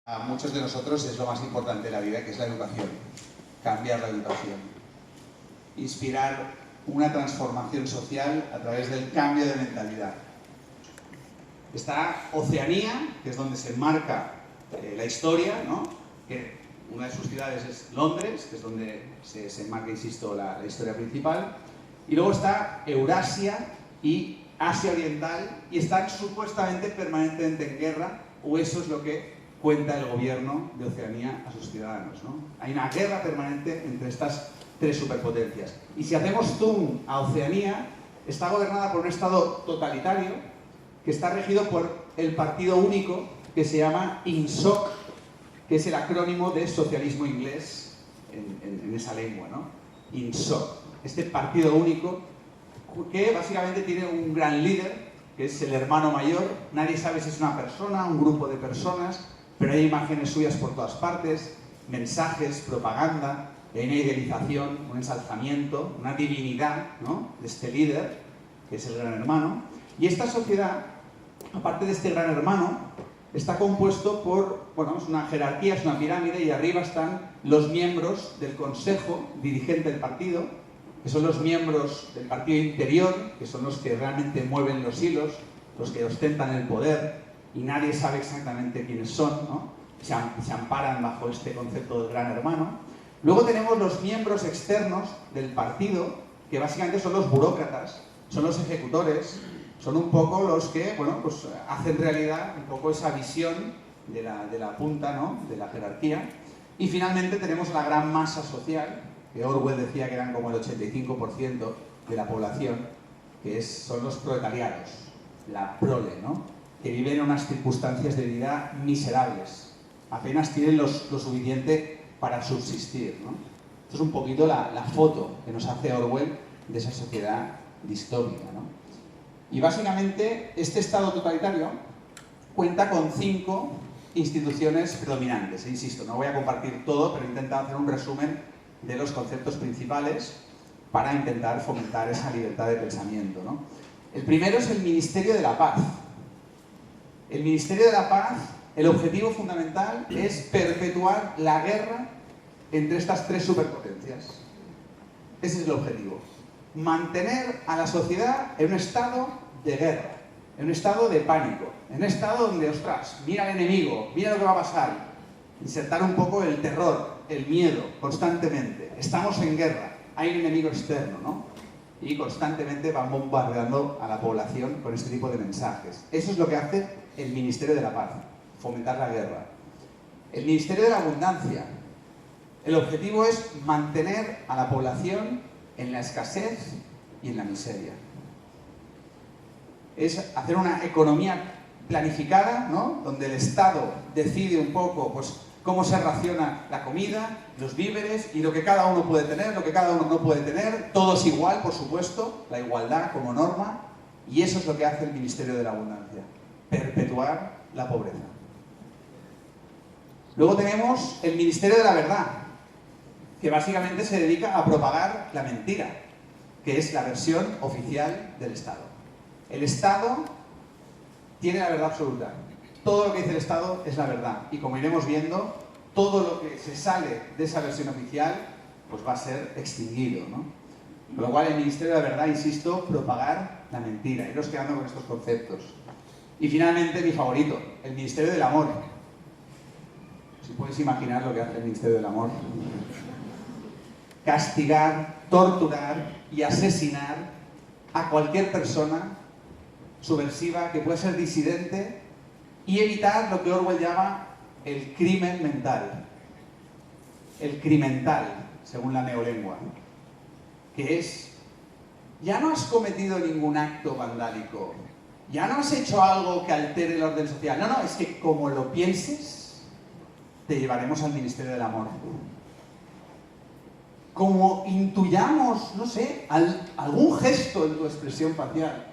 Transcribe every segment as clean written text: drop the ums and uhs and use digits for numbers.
A muchos de nosotros es lo más importante de la vida, que es la educación. Cambiar la educación. Inspirar una transformación social a través del cambio de mentalidad. Está Oceanía, que es donde se enmarca la historia, ¿no? Que una de sus ciudades es Londres, que es donde se enmarca, insisto, la historia principal. Y luego está Eurasia y Asia Oriental, y están supuestamente permanentemente en guerra, o eso es lo que cuenta el gobierno de Oceanía a sus ciudadanos, ¿no? Hay una guerra permanente entre estas tres superpotencias. Y si hacemos zoom a Oceanía, está gobernada por un estado totalitario que está regido por el partido único que se llama INSOC, que es el acrónimo de socialismo inglés en esa lengua, ¿no? INSOC. Este partido único que básicamente tiene un gran líder, que es el hermano mayor. Nadie sabe si es una persona, un grupo de personas, pero hay imágenes suyas por todas partes, mensajes, propaganda, hay una idealización, un ensalzamiento, una divinidad, ¿no?, de este líder, que es el gran hermano. Y esta sociedad, aparte de este gran hermano, está compuesto por, bueno, es una jerarquía, es una pirámide, y arriba están los miembros del consejo dirigente del partido, que son los miembros del partido interior, que son los que realmente mueven los hilos, los que ostentan el poder, y nadie sabe exactamente quiénes son, ¿no? Se amparan bajo este concepto del gran hermano. Luego tenemos los miembros externos del partido, que básicamente son los burócratas, son los ejecutores, son un poco los que, bueno, pues hacen realidad un poco esa visión de la punta, ¿no?, de la jerarquía. Y finalmente tenemos la gran masa social, que Orwell decía que eran como el 85% de la población, que son los proletariados, la prole, ¿no?, que viven en unas circunstancias de vida miserables. Apenas tienen lo suficiente para subsistir, ¿no? Esto es un poquito la foto que nos hace Orwell de esa sociedad distópica, ¿no? Y básicamente este estado totalitario cuenta con 5 instituciones predominantes. E insisto, no voy a compartir todo, pero he intentado hacer un resumen de los conceptos principales para intentar fomentar esa libertad de pensamiento, ¿no? El primero es el Ministerio de la Paz. El Ministerio de la Paz, el objetivo fundamental es perpetuar la guerra entre estas tres superpotencias. Ese es el objetivo. Mantener a la sociedad en un estado de guerra, en un estado de pánico, en un estado donde, ostras, mira al enemigo, mira lo que va a pasar. Insertar un poco el terror, el miedo, constantemente. Estamos en guerra, hay un enemigo externo, ¿no? Y constantemente van bombardeando a la población con este tipo de mensajes. Eso es lo que hace el Ministerio de la Paz, fomentar la guerra. El Ministerio de la Abundancia. El objetivo es mantener a la población en la escasez y en la miseria. Es hacer una economía planificada, ¿no?, donde el Estado decide un poco, pues, cómo se raciona la comida, los víveres y lo que cada uno puede tener, lo que cada uno no puede tener. Todo es igual, por supuesto, la igualdad como norma, y eso es lo que hace el Ministerio de la Abundancia, perpetuar la pobreza. Luego tenemos el Ministerio de la Verdad, que básicamente se dedica a propagar la mentira, que es la versión oficial del Estado. El Estado tiene la verdad absoluta. Todo lo que dice el Estado es la verdad. Y como iremos viendo, todo lo que se sale de esa versión oficial pues va a ser extinguido, ¿no? Con lo cual el Ministerio de la Verdad, insisto, propagar la mentira. Iros quedando con estos conceptos. Y finalmente, mi favorito, el Ministerio del Amor. Si podéis imaginar lo que hace el Ministerio del Amor. Castigar, torturar y asesinar a cualquier persona subversiva que pueda ser disidente y evitar lo que Orwell llama el crimen mental. El crimental, según la neolengua. Que es, ya no has cometido ningún acto vandálico, ya no has hecho algo que altere el orden social. No, es que como lo pienses, te llevaremos al Ministerio del Amor. Como intuyamos, no sé, algún gesto en tu expresión facial,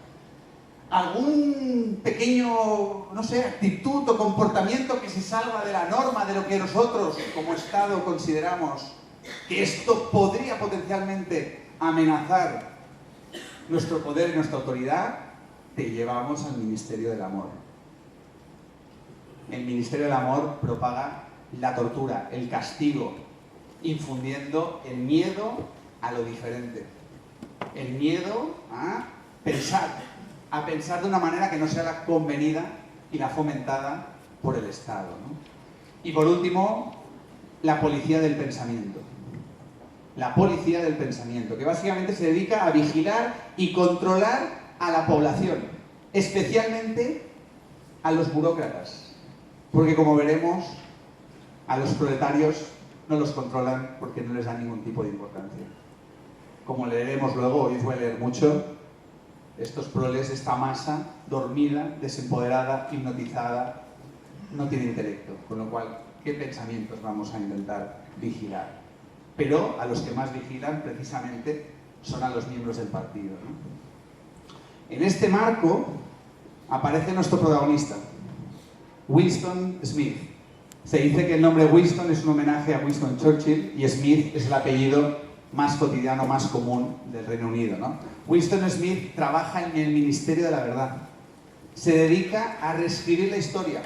algún pequeño, no sé, actitud o comportamiento que se salga de la norma de lo que nosotros como Estado consideramos que esto podría potencialmente amenazar nuestro poder y nuestra autoridad, te llevamos al Ministerio del Amor. el Ministerio del Amor propaga la tortura, el castigo, infundiendo el miedo a lo diferente. El miedo a pensar de una manera que no sea la convenida y la fomentada por el Estado, ¿no? Y por último, la policía del pensamiento. La policía del pensamiento, que básicamente se dedica a vigilar y controlar a la población, especialmente a los burócratas, porque como veremos, a los proletarios no los controlan porque no les dan ningún tipo de importancia. Como leeremos luego, hoy os voy a leer mucho, estos proles, esta masa dormida, desempoderada, hipnotizada, no tiene intelecto, con lo cual, ¿qué pensamientos vamos a intentar vigilar? Pero a los que más vigilan precisamente son a los miembros del partido, ¿no? En este marco aparece nuestro protagonista, Winston Smith. Se dice que el nombre Winston es un homenaje a Winston Churchill y Smith es el apellido más cotidiano, más común del Reino Unido, ¿no? Winston Smith trabaja en el Ministerio de la Verdad. Se dedica a reescribir la historia.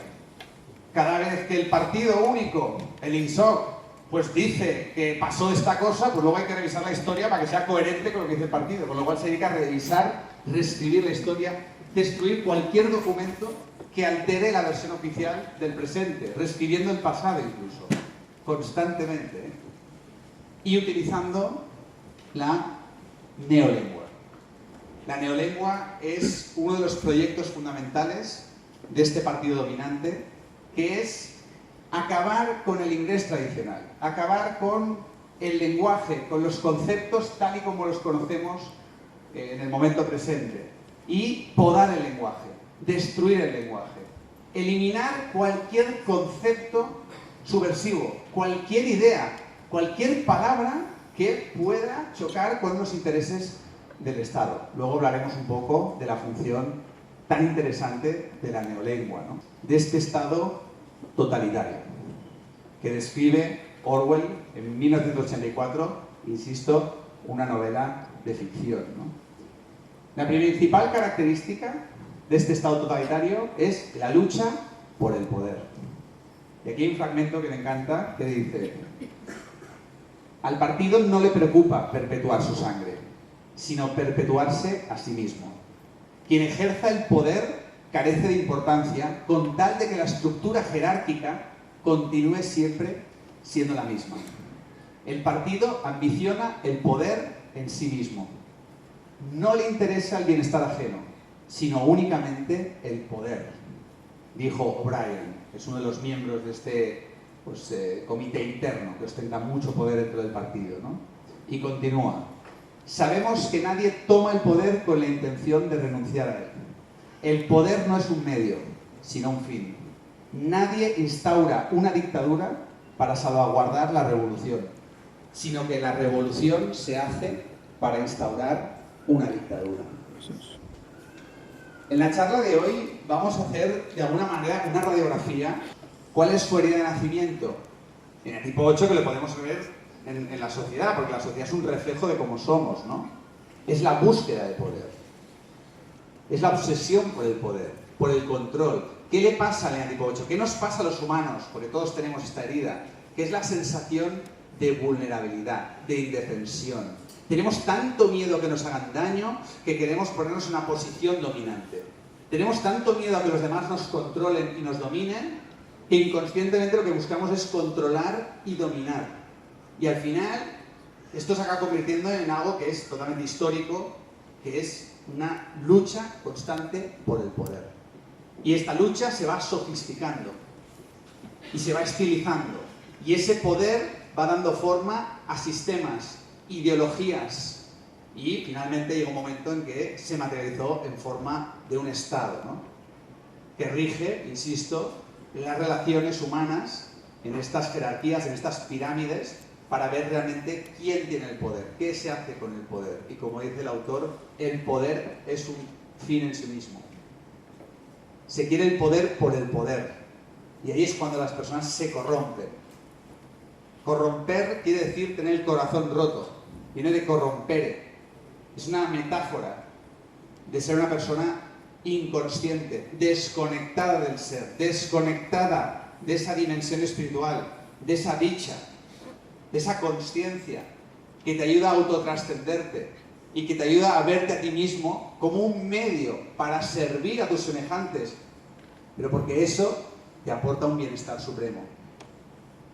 Cada vez que el partido único, el INSOC, pues dice que pasó esta cosa, pues luego hay que revisar la historia para que sea coherente con lo que dice el partido. Con lo cual se dedica a revisar, reescribir la historia, destruir cualquier documento que altere la versión oficial del presente, reescribiendo el pasado incluso, constantemente, ¿eh? Y utilizando la neolengua. La neolengua es uno de los proyectos fundamentales de este partido dominante, que es acabar con el inglés tradicional, acabar con el lenguaje, con los conceptos tal y como los conocemos en el momento presente, y podar el lenguaje, destruir el lenguaje, eliminar cualquier concepto subversivo, cualquier idea, cualquier palabra que pueda chocar con los intereses del Estado. Luego hablaremos un poco de la función tan interesante de la neolengua, ¿no? De este Estado totalitario que describe Orwell en 1984, insisto, una novela de ficción, ¿no? La principal característica de este Estado totalitario es la lucha por el poder. Y aquí hay un fragmento que me encanta que dice: al partido no le preocupa perpetuar su sangre, sino perpetuarse a sí mismo. Quien ejerza el poder carece de importancia con tal de que la estructura jerárquica continúe siempre siendo la misma. El partido ambiciona el poder en sí mismo. No le interesa el bienestar ajeno, sino únicamente el poder, dijo O'Brien, que es uno de los miembros de este comité interno que ostenta mucho poder dentro del partido, ¿no? Y continúa: sabemos que nadie toma el poder con la intención de renunciar a él. El poder no es un medio, sino un fin. Nadie instaura una dictadura para salvaguardar la revolución, sino que la revolución se hace para instaurar una dictadura. En la charla de hoy vamos a hacer de alguna manera una radiografía. ¿Cuál es su herida de nacimiento? En el tipo 8, que lo podemos ver en la sociedad, porque la sociedad es un reflejo de cómo somos, ¿no? Es la búsqueda de poder. Es la obsesión por el poder, por el control. ¿Qué le pasa al tipo 8? ¿Qué nos pasa a los humanos? Porque todos tenemos esta herida, que es la sensación de vulnerabilidad, de indefensión. Tenemos tanto miedo a que nos hagan daño que queremos ponernos en una posición dominante. Tenemos tanto miedo a que los demás nos controlen y nos dominen que inconscientemente lo que buscamos es controlar y dominar. Y al final, esto se acaba convirtiendo en algo que es totalmente histórico, que es una lucha constante por el poder. Y esta lucha se va sofisticando y se va estilizando. Y ese poder va dando forma a sistemas, ideologías. Y finalmente llega un momento en que se materializó en forma de un Estado, ¿no? Que rige, insisto, las relaciones humanas en estas jerarquías, en estas pirámides, para ver realmente quién tiene el poder, qué se hace con el poder. Y como dice el autor, el poder es un fin en sí mismo. Se quiere el poder por el poder. Y ahí es cuando las personas se corrompen. Corromper quiere decir tener el corazón roto. Viene de corrompere. Es una metáfora de ser una persona inconsciente, desconectada del ser, desconectada de esa dimensión espiritual, de esa dicha, de esa consciencia que te ayuda a autotrascenderte y que te ayuda a verte a ti mismo como un medio para servir a tus semejantes, pero porque eso te aporta un bienestar supremo.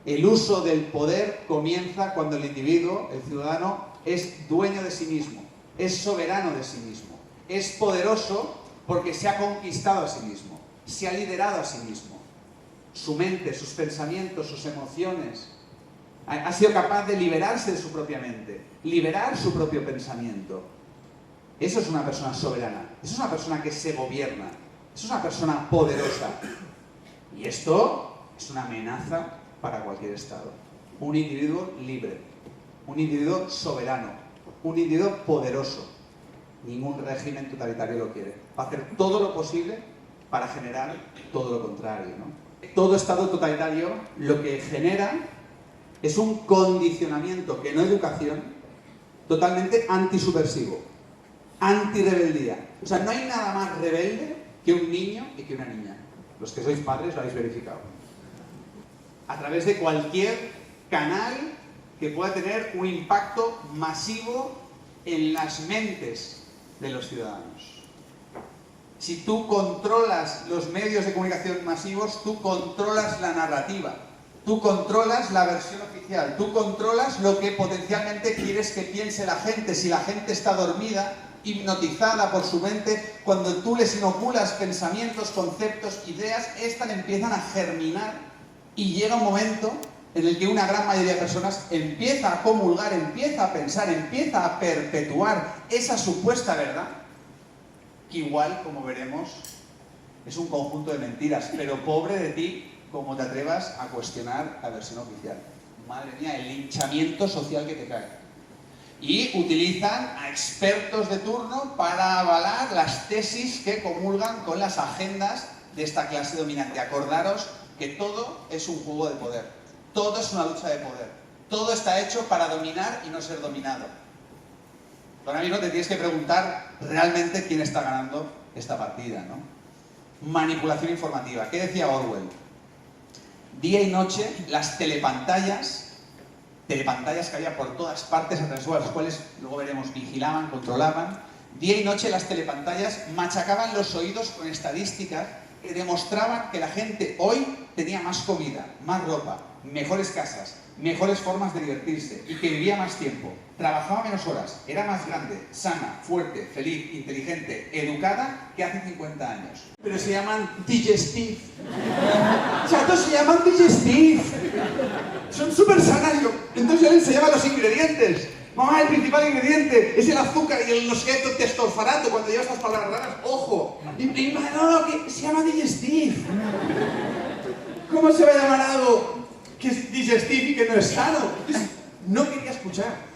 El uso del poder comienza cuando el individuo, el ciudadano, es dueño de sí mismo, es soberano de sí mismo, es poderoso porque se ha conquistado a sí mismo, se ha liderado a sí mismo. Su mente, sus pensamientos, sus emociones, ha sido capaz de liberarse de su propia mente, liberar su propio pensamiento. Eso es una persona soberana, eso es una persona que se gobierna, eso es una persona poderosa. Y esto es una amenaza para cualquier Estado. Un individuo libre, un individuo soberano, un individuo poderoso. Ningún régimen totalitario lo quiere. Va a hacer todo lo posible para generar todo lo contrario, ¿no? Todo Estado totalitario lo que genera es un condicionamiento, que no educación, totalmente antisubversivo, antirebeldía. O sea, no hay nada más rebelde que un niño y que una niña. Los que sois padres lo habéis verificado. A través de cualquier canal que pueda tener un impacto masivo en las mentes de los ciudadanos. Si tú controlas los medios de comunicación masivos, tú controlas la narrativa, tú controlas la versión oficial, tú controlas lo que potencialmente quieres que piense la gente. Si la gente está dormida, hipnotizada por su mente, cuando tú les inoculas pensamientos, conceptos, ideas, estas empiezan a germinar y llega un momento en el que una gran mayoría de personas empieza a comulgar, empieza a pensar, empieza a perpetuar esa supuesta verdad, que igual, como veremos, es un conjunto de mentiras, pero pobre de ti como te atrevas a cuestionar la versión oficial. Madre mía, el linchamiento social que te cae. Y utilizan a expertos de turno para avalar las tesis que comulgan con las agendas de esta clase dominante. Acordaros que todo es un juego de poder, todo es una lucha de poder, todo está hecho para dominar y no ser dominado. Ahora mismo te tienes que preguntar realmente quién está ganando esta partida, ¿no? Manipulación informativa. ¿Qué decía Orwell? Día y noche las telepantallas que había por todas partes, a través de las cuales, luego veremos, vigilaban, controlaban. Día y noche las telepantallas machacaban los oídos con estadísticas que demostraban que la gente hoy tenía más comida, más ropa, mejores casas, mejores formas de divertirse y que vivía más tiempo, trabajaba menos horas, era más grande, sana, fuerte, feliz, inteligente, educada que hace 50 años. Pero se llaman digestive. Chatos, se llaman digestive. Son súper sanas. Entonces yo les enseñaba los ingredientes. Mamá, el principal ingrediente es el azúcar y el no sé qué testosterona. Cuando llevas estas palabras raras, ojo. Y no, que se llama digestive. ¿Cómo se va a llamar algo que es digestive y que no es sano? Entonces, no quería escuchar.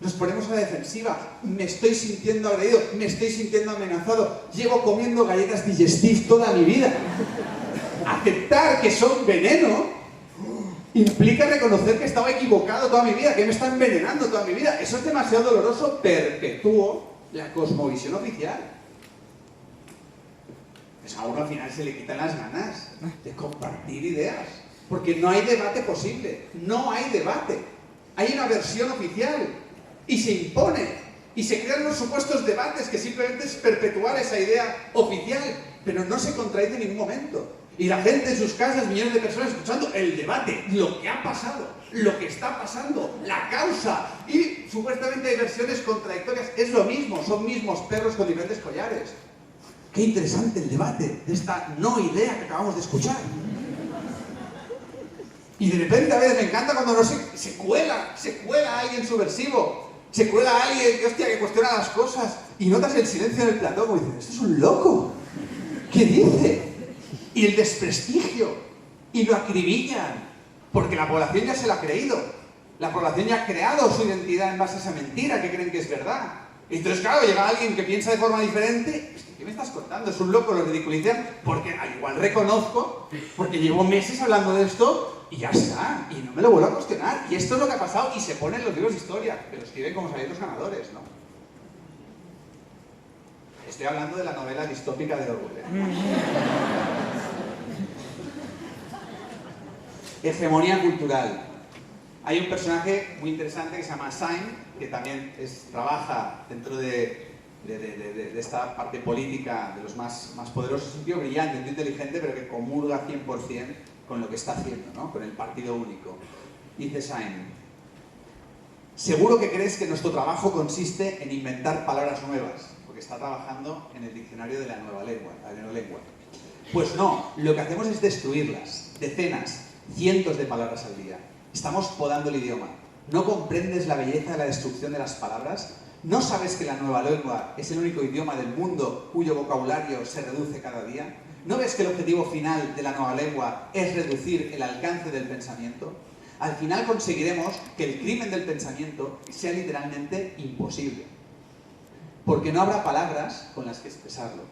Nos ponemos a la defensiva. Me estoy sintiendo agredido, me estoy sintiendo amenazado. Llevo comiendo galletas digestive toda mi vida. Aceptar que son veneno implica reconocer que estaba equivocado toda mi vida, que me está envenenando toda mi vida. Eso es demasiado doloroso. Perpetúo la cosmovisión oficial. Pues a uno al final se le quitan las ganas de compartir ideas, porque no hay debate posible, no hay debate. Hay una versión oficial y se impone y se crean unos supuestos debates que simplemente es perpetuar esa idea oficial, pero no se contradice en ningún momento. Y la gente en sus casas, millones de personas escuchando el debate, lo que ha pasado, lo que está pasando, la causa, y supuestamente hay versiones contradictorias. Es lo mismo, son mismos perros con diferentes collares. Qué interesante el debate de esta no idea que acabamos de escuchar. Y de repente a veces me encanta cuando no se cuela alguien subversivo, se cuela alguien que cuestiona las cosas, y notas el silencio en el plató como dices, este es un loco, ¿qué dice? Y el desprestigio, y lo acribillan, porque la población ya se lo ha creído. La población ya ha creado su identidad en base a esa mentira que creen que es verdad. Entonces, claro, llega alguien que piensa de forma diferente, ¿qué me estás contando? Es un loco, lo ridiculizan, porque al igual reconozco, porque llevo meses hablando de esto, y ya está, y no me lo vuelvo a cuestionar. Y esto es lo que ha pasado, y se pone en los libros de historia, pero escriben como salieron los ganadores, ¿no? Estoy hablando de la novela distópica de Orwell. Hegemonía cultural. Hay un personaje muy interesante que se llama Syme, que también trabaja dentro de esta parte política de los más poderosos. Es un tío brillante, muy inteligente, pero que comulga 100% con lo que está haciendo, ¿no? Con el partido único. Dice Syme: seguro que crees que nuestro trabajo consiste en inventar palabras nuevas, porque está trabajando en el diccionario de la nueva lengua, la neolengua. Pues no, lo que hacemos es destruirlas, decenas, cientos de palabras al día. Estamos podando el idioma. ¿No comprendes la belleza de la destrucción de las palabras? ¿No sabes que la nueva lengua es el único idioma del mundo cuyo vocabulario se reduce cada día? ¿No ves que el objetivo final de la nueva lengua es reducir el alcance del pensamiento? Al final conseguiremos que el crimen del pensamiento sea literalmente imposible, porque no habrá palabras con las que expresarlo.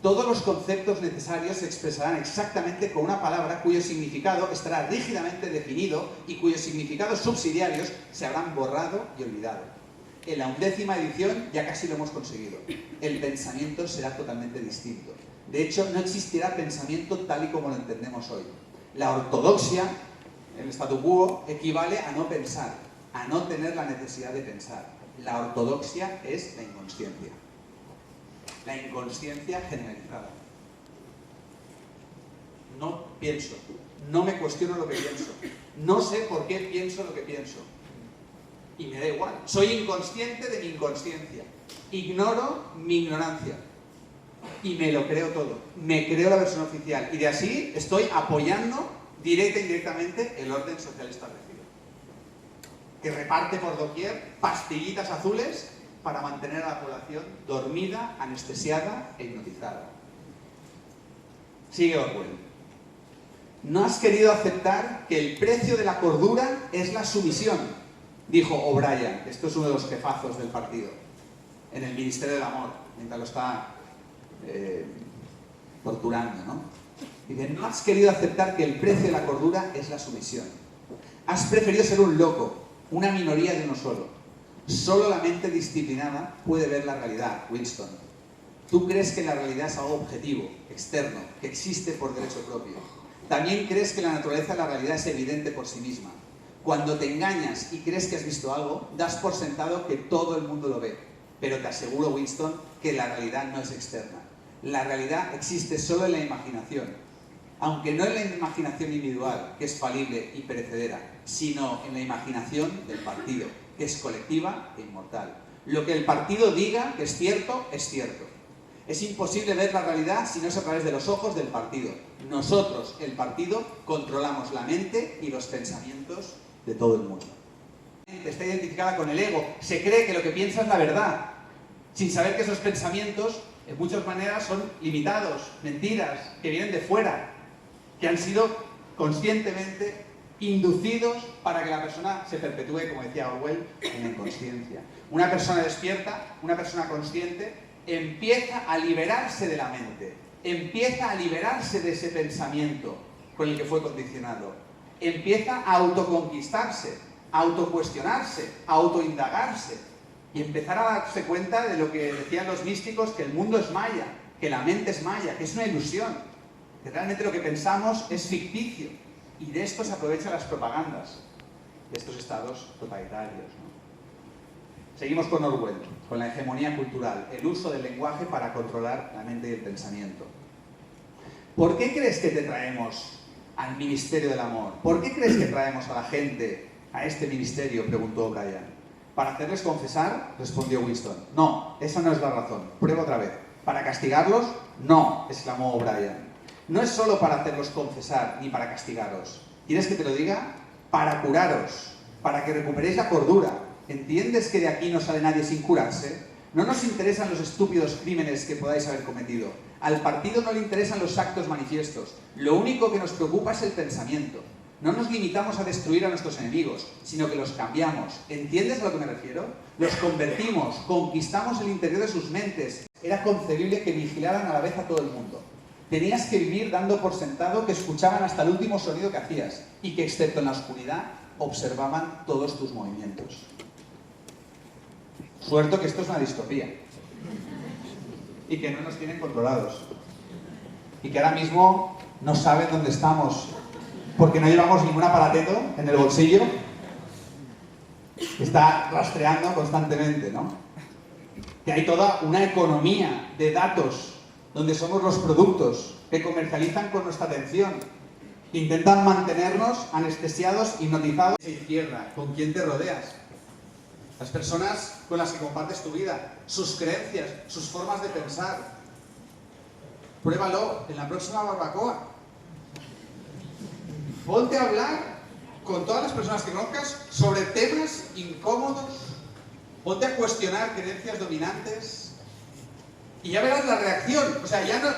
Todos los conceptos necesarios se expresarán exactamente con una palabra cuyo significado estará rígidamente definido y cuyos significados subsidiarios se habrán borrado y olvidado. En la 11ª edición ya casi lo hemos conseguido. El pensamiento será totalmente distinto. De hecho, no existirá pensamiento tal y como lo entendemos hoy. La ortodoxia, el statu quo, equivale a no pensar, a no tener la necesidad de pensar. La ortodoxia es la inconsciencia. La inconsciencia generalizada. No pienso, no me cuestiono lo que pienso, no sé por qué pienso lo que pienso. Y me da igual. Soy inconsciente de mi inconsciencia. Ignoro mi ignorancia. Y me lo creo todo. Me creo la versión oficial. Y de así estoy apoyando directa e indirectamente el orden social establecido, que reparte por doquier pastillitas azules para mantener a la población dormida, anestesiada e hipnotizada. Sigue Orwell. No has querido aceptar que el precio de la cordura es la sumisión, dijo O'Brien. Esto es uno de los jefazos del partido, en el Ministerio del Amor, mientras lo está torturando, ¿no? Dice: no has querido aceptar que el precio de la cordura es la sumisión. Has preferido ser un loco, una minoría de uno solo. Solo la mente disciplinada puede ver la realidad, Winston. Tú crees que la realidad es algo objetivo, externo, que existe por derecho propio. También crees que la naturaleza de la realidad es evidente por sí misma. Cuando te engañas y crees que has visto algo, das por sentado que todo el mundo lo ve. Pero te aseguro, Winston, que la realidad no es externa. La realidad existe solo en la imaginación. Aunque no en la imaginación individual, que es falible y perecedera, sino en la imaginación del partido, que es colectiva e inmortal. Lo que el partido diga que es cierto, es cierto. Es imposible ver la realidad si no es a través de los ojos del partido. Nosotros, el partido, controlamos la mente y los pensamientos de todo el mundo. La mente está identificada con el ego, se cree que lo que piensa es la verdad, sin saber que esos pensamientos, en muchas maneras, son limitados, mentiras, que vienen de fuera, que han sido conscientemente inducidos para que la persona se perpetúe, como decía Orwell, en la inconsciencia. Una persona despierta, una persona consciente, empieza a liberarse de la mente, empieza a liberarse de ese pensamiento con el que fue condicionado, empieza a autoconquistarse, a autocuestionarse, a autoindagarse y empezar a darse cuenta de lo que decían los místicos, que el mundo es maya, que la mente es maya, que es una ilusión, que realmente lo que pensamos es ficticio. Y de esto se aprovechan las propagandas de estos estados totalitarios, ¿no? Seguimos con Orwell, con la hegemonía cultural, el uso del lenguaje para controlar la mente y el pensamiento. ¿Por qué crees que te traemos al Ministerio del Amor? ¿Por qué crees que traemos a la gente a este ministerio?, preguntó O'Brien. ¿Para hacerles confesar?, respondió Winston. No, esa no es la razón. Prueba otra vez. ¿Para castigarlos? No, exclamó O'Brien. No es solo para hacerlos confesar ni para castigaros. ¿Quieres que te lo diga? Para curaros, para que recuperéis la cordura. ¿Entiendes que de aquí no sale nadie sin curarse? No nos interesan los estúpidos crímenes que podáis haber cometido. Al partido no le interesan los actos manifiestos. Lo único que nos preocupa es el pensamiento. No nos limitamos a destruir a nuestros enemigos, sino que los cambiamos. ¿Entiendes a lo que me refiero? Los convertimos, conquistamos el interior de sus mentes. Era concebible que vigilaran a la vez a todo el mundo. Tenías que vivir dando por sentado que escuchaban hasta el último sonido que hacías y que, excepto en la oscuridad, observaban todos tus movimientos. Suerte que esto es una distopía. y que no nos tienen controlados. Y que ahora mismo no saben dónde estamos, porque no llevamos ningún aparateto en el bolsillo que está rastreando constantemente, ¿no? Que hay toda una economía de datos donde somos los productos que comercializan con nuestra atención, que intentan mantenernos anestesiados, hipnotizados. Izquierda, ¿con quién te rodeas? Las personas con las que compartes tu vida, sus creencias, sus formas de pensar. Pruébalo en la próxima barbacoa. Ponte a hablar con todas las personas que conozcas sobre temas incómodos. Ponte a cuestionar creencias dominantes y ya verás la reacción. O sea, ya no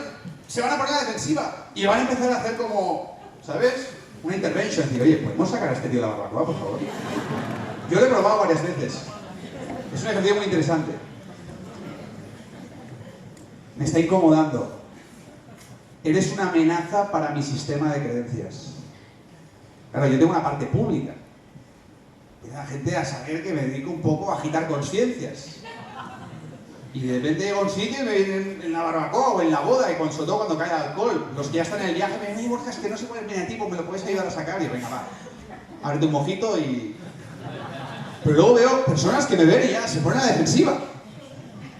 se van a poner a la defensiva y van a empezar a hacer como, ¿sabes? Una intervention. Decir, oye, ¿podemos sacar a este tío de la barbacoa, por favor? Yo lo he probado varias veces. Es un ejercicio muy interesante. Me está incomodando. Eres una amenaza para mi sistema de creencias. Claro, yo tengo una parte pública. Viene la gente a saber que me dedico un poco a agitar conciencias. Y de repente llego a un sitio y me vienen en la barbacoa o en la boda, y sobre todo cuando cae el alcohol. Los que ya están en el viaje me dicen, Borja, es que no sé cuál es el menativo, ¿me lo puedes ayudar a sacar? Y yo, venga, va, ábrete un mojito y... Pero luego veo personas que me ven y ya se ponen a la defensiva.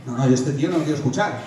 No, yo este tío no lo quiero escuchar.